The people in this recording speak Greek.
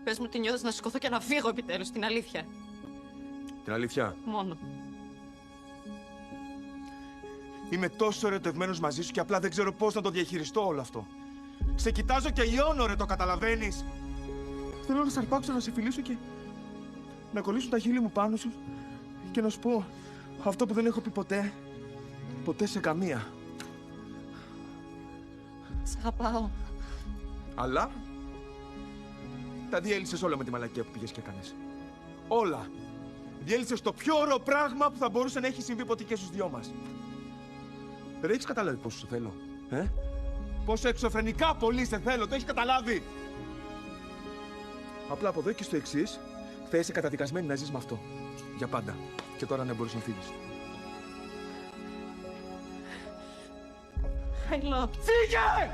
Πες μου τι νιώθεις, να σηκωθώ και να φύγω επιτέλους, την αλήθεια. Την αλήθεια. Μόνο. Είμαι τόσο ερωτευμένος μαζί σου και απλά δεν ξέρω πώς να το διαχειριστώ όλο αυτό. Σε κοιτάζω και λιώνω, ρε, το καταλαβαίνεις. Θέλω να σ' αρπάξω, να σε φιλήσω και να κολλήσουν τα χείλη μου πάνω σου και να σου πω αυτό που δεν έχω πει ποτέ. Ποτέ σε καμία. Σ' αγαπάω. Αλλά τα διέλυσες όλα με τη μαλακία που πήγες και έκανες. Όλα. Διέλυσες το πιο ωραίο πράγμα που θα μπορούσε να έχει συμβεί ποτέ και στους δυο μας. Δεν έχεις καταλάβει πόσο σε θέλω, πόσο εξωφρενικά πολύ σε θέλω, το έχεις καταλάβει. Απλά από εδώ και στο εξής θα είσαι καταδικασμένη να ζεις με αυτό. Για πάντα. Και τώρα ναι, μπορείς να φύγεις. I love. Φύγε!